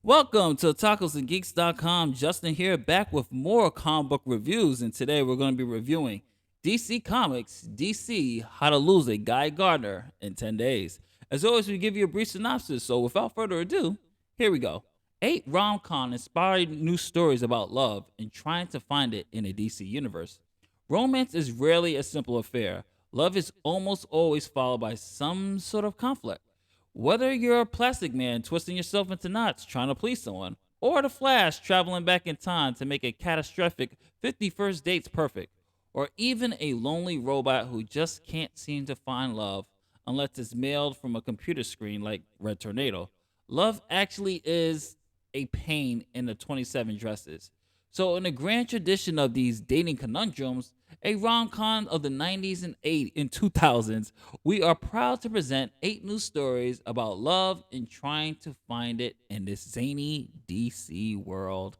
Welcome to tacosandgeeks.com. Justin here, back with more comic book reviews, and today we're going to be reviewing DC Comics, DC How to Lose a Guy Gardner in 10 Days. As always, we give you a brief synopsis, so without further ado, here we go. 8 rom-com inspired new stories about love and trying to find it in a DC universe. Romance is rarely a simple affair. Love is almost always followed by some sort of conflict. Whether you're a plastic man twisting yourself into knots trying to please someone, or the Flash traveling back in time to make a catastrophic 51st dates perfect, or even a lonely robot who just can't seem to find love unless it's mailed from a computer screen like Red Tornado, love actually is a pain in the 27 dresses. So, in the grand tradition of these dating conundrums, a rom-com of the 90s and 2000s, we are proud to present 8 new stories about love and trying to find it in this zany DC world.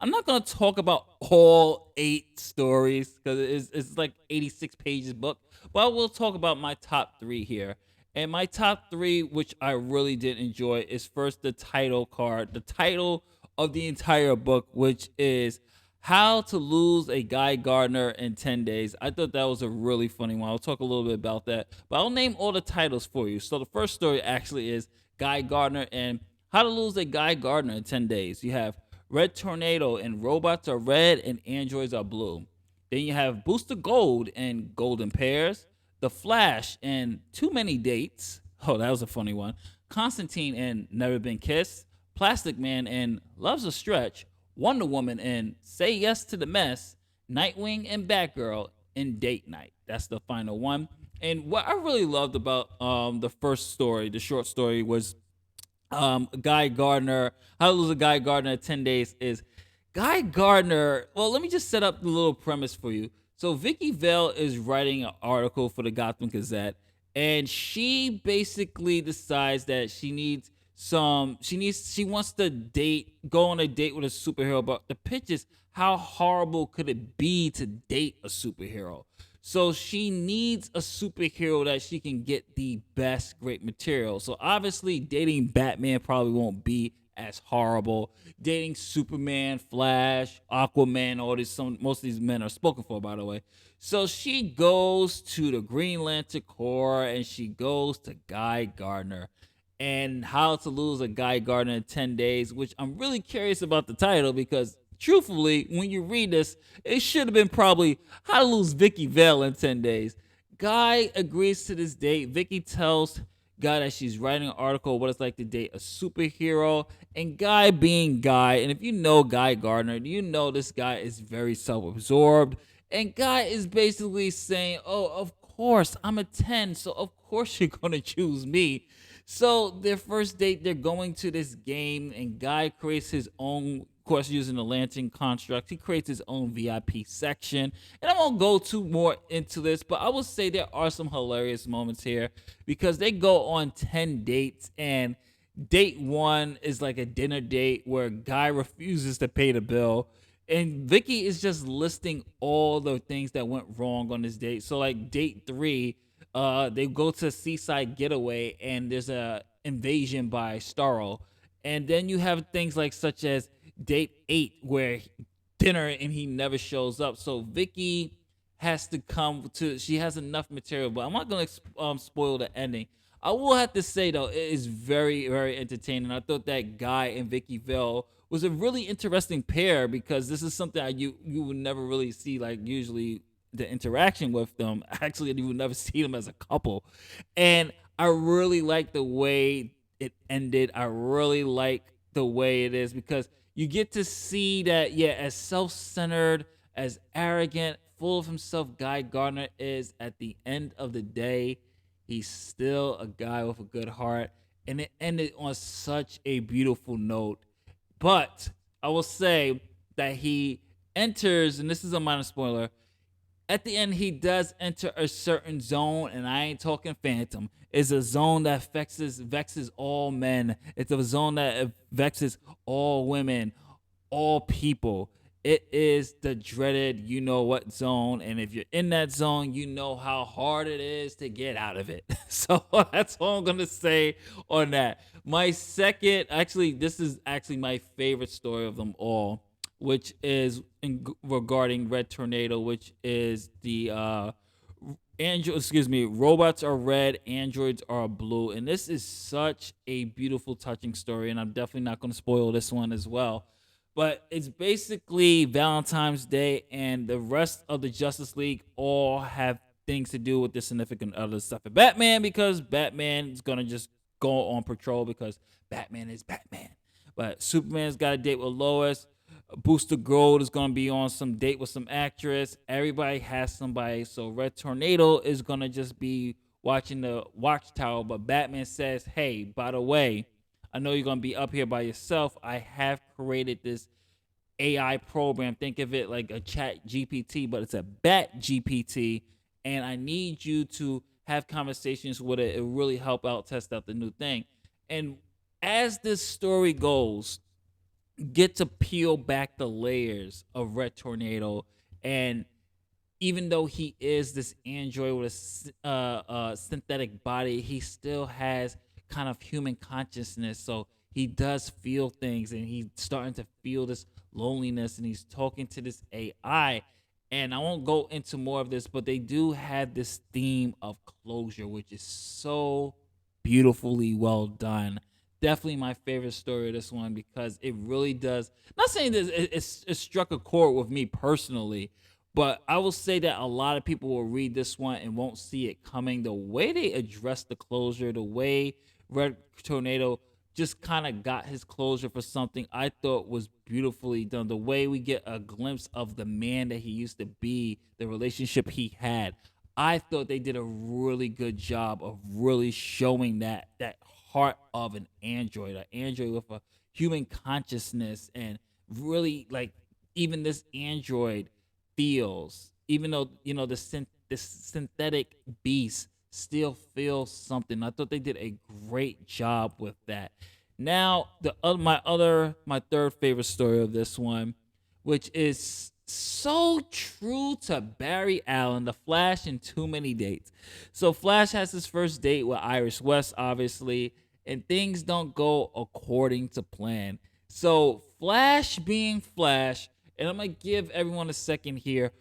I'm not going to talk about all 8 stories because it's like 86 pages book, but I will talk about my top 3 here. And my top 3, which I really did enjoy, is first the title card, the title of the entire book, which is How to Lose a Guy Gardner in 10 Days. I thought that was a really funny one. I'll talk a little bit about that, but I'll name all the titles for you. So the first story actually is Guy Gardner and How to Lose a Guy Gardner in 10 Days. You have Red Tornado and Robots Are Red and Androids Are Blue. Then you have Booster Gold and Golden Pairs. The Flash and Too Many Dates. Oh, that was a funny one. Constantine and Never Been Kissed. Plastic Man and Love's a Stretch. Wonder Woman and Say Yes to the Mess. Nightwing and Batgirl and Date Night. That's the final one. And what I really loved about the first story, the short story, was Guy Gardner. How to Lose a Guy Gardner in 10 Days is Guy Gardner. Well, let me just set up the little premise for you. So Vicky Vale is writing an article for the Gotham Gazette, and she basically decides that she wants to go on a date with a superhero, but the pitch is how horrible could it be to date a superhero? So she needs a superhero that she can get the best great material. So obviously dating Batman probably won't be as horrible. Dating Superman, Flash, Aquaman, most of these men are spoken for, by the way. So she goes to the Green Lantern Corps and she goes to Guy Gardner and How to Lose a Guy Gardner in 10 Days, which I'm really curious about the title because truthfully, when you read this, it should have been probably How to Lose Vicky Vale in 10 Days. Guy agrees to this date. Vicky tells Guy that she's writing an article what it's like to date a superhero, and Guy being Guy, and if you know Guy Gardner, you know this guy is very self-absorbed, and Guy is basically saying, oh, of course, I'm a 10, so of course you're gonna choose me. So their first date, they're going to this game, and Guy creates his own, of course, using the lantern construct. He creates his own VIP section, and I won't go too more into this, but I will say there are some hilarious moments here because they go on 10 dates, and date 1 is like a dinner date where Guy refuses to pay the bill. And Vicky is just listing all the things that went wrong on this date. So like date 3, they go to a seaside getaway and there's a invasion by Starro. And then you have things like such as date 8 where dinner and he never shows up. So Vicky has to she has enough material, but I'm not going to spoil the ending. I will have to say though, it is very, very entertaining. I thought that Guy and Vicky Vale was a really interesting pair because this is something you would never really see, like usually the interaction with them. Actually, you would never see them as a couple. And I really like the way it ended. I really like the way it is because you get to see that, yeah, as self-centered, as arrogant, full of himself Guy Gardner is, at the end of the day, he's still a guy with a good heart. And it ended on such a beautiful note. But I will say that he enters, and this is a minor spoiler, at the end he does enter a certain zone, and I ain't talking Phantom. It's a zone that vexes all men. It's a zone that vexes all women, all people. It is the dreaded you know what zone. And if you're in that zone, you know how hard it is to get out of it. So that's all I'm going to say on that. My second, actually, this is actually my favorite story of them all, which is regarding Red Tornado, which is the robots are red, androids are blue. And this is such a beautiful, touching story. And I'm definitely not going to spoil this one as well. But it's basically Valentine's Day, and the rest of the Justice League all have things to do with the significant other stuff of Batman, because Batman is gonna just go on patrol because Batman is Batman. But Superman's got a date with Lois. Booster Gold is gonna be on some date with some actress. Everybody has somebody. So Red Tornado is gonna just be watching the watchtower. But Batman says, "Hey, by the way, I know you're gonna be up here by yourself. I have created this AI program. Think of it like a chat GPT, but it's a bat GPT. And I need you to have conversations with it. It really help out, test out the new thing." And as this story goes, get to peel back the layers of Red Tornado. And even though he is this android with a synthetic body, he still has kind of human consciousness. So he does feel things, and he's starting to feel this loneliness, and he's talking to this AI. And I won't go into more of this, but they do have this theme of closure, which is so beautifully well done. Definitely my favorite story of this one, because it really does. Not saying that it struck a chord with me personally, but I will say that a lot of people will read this one and won't see it coming. The way they address the closure, the way Red Tornado just kind of got his closure for something, I thought was beautifully done. The way we get a glimpse of the man that he used to be, the relationship he had, I thought they did a really good job of really showing that heart of an android with a human consciousness. And really, like, even this android feels, even though this synthetic beast still feels something. I thought they did a great job with that. Now, my third favorite story of this one, which is so true to Barry Allen, the Flash in Too Many Dates. So Flash has his first date with Iris West, obviously, and things don't go according to plan. So Flash being Flash, and I'm gonna give everyone a second here.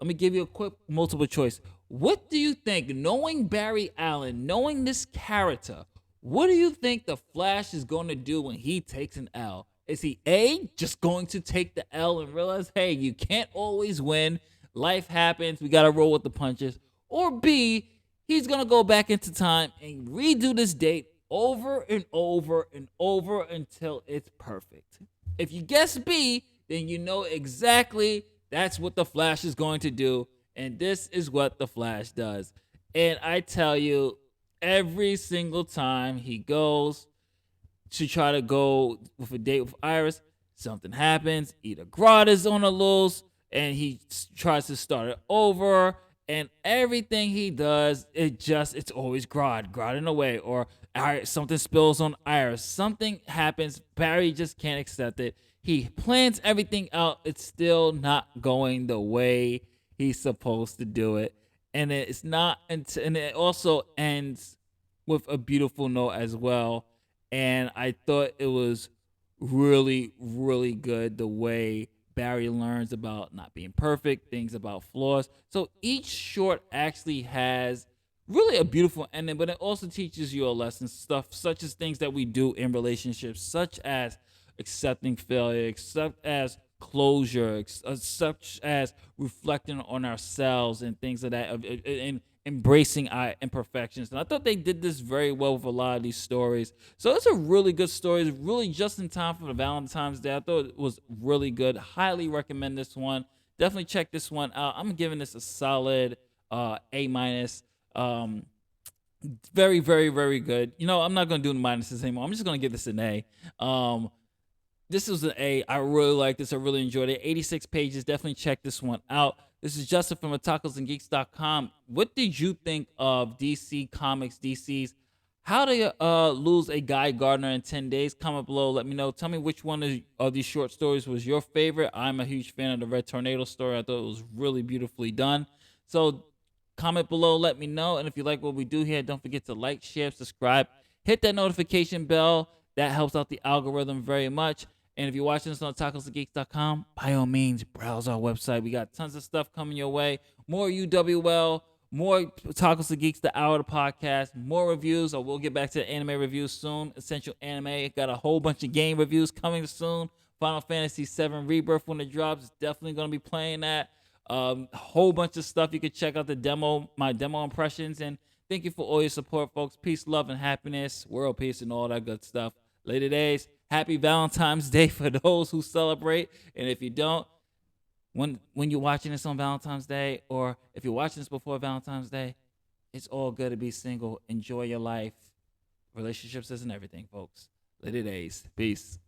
Let me give you a quick multiple choice. What do you think, knowing Barry Allen, knowing this character, what do you think the Flash is going to do when he takes an L? Is he A, just going to take the L and realize, hey, you can't always win, life happens, we got to roll with the punches? Or B, he's going to go back into time and redo this date over and over and over until it's perfect? If you guess B, then you know exactly that's what the Flash is going to do. And this is what the Flash does. And I tell you, every single time he goes to try to go with a date with Iris, something happens. Either Grodd is on a loose, and he tries to start it over. And everything he does, it's always Grodd in a way. Or something spills on Iris. Something happens. Barry just can't accept it. He plans everything out. It's still not going the way he's supposed to do it. And it's not, and it also ends with a beautiful note as well. And I thought it was really, really good the way Barry learns about not being perfect, things about flaws. So each short actually has really a beautiful ending, but it also teaches you a lesson, stuff such as things that we do in relationships, such as accepting failure, such as closure, such as reflecting on ourselves and things like that, and embracing our imperfections. And I thought they did this very well with a lot of these stories. So it's a really good story. It's really just in time for the Valentine's Day. I thought it was really good. Highly recommend this one. Definitely check this one out. I'm giving this a solid A minus. Very, very, very good. I'm not gonna do the minuses anymore. I'm just gonna give this an A. This was an A. I really liked this. I really enjoyed it. 86 pages. Definitely check this one out. This is Justin from tacosandgeeks.com. What did you think of DC Comics, DC's How to lose a guy Gardner in 10 days? Comment below. Let me know. Tell me which one of these short stories was your favorite. I'm a huge fan of the Red Tornado story. I thought it was really beautifully done. So comment below. Let me know. And if you like what we do here, don't forget to like, share, subscribe. Hit that notification bell. That helps out the algorithm very much. And if you're watching this on tacosandgeeks.com, by all means, browse our website. We got tons of stuff coming your way. More UWL, more Tacos and Geeks, the hour of the podcast, more reviews. Or we'll get back to the anime reviews soon. Essential Anime got a whole bunch of game reviews coming soon. Final Fantasy VII Rebirth when it drops, definitely gonna be playing that. A whole bunch of stuff. You can check out the demo, my demo impressions. And thank you for all your support, folks. Peace, love, and happiness. World peace and all that good stuff. Later days. Happy Valentine's Day for those who celebrate. And if you don't, when you're watching this on Valentine's Day, or if you're watching this before Valentine's Day, it's all good to be single. Enjoy your life. Relationships isn't everything, folks. Later days. Peace.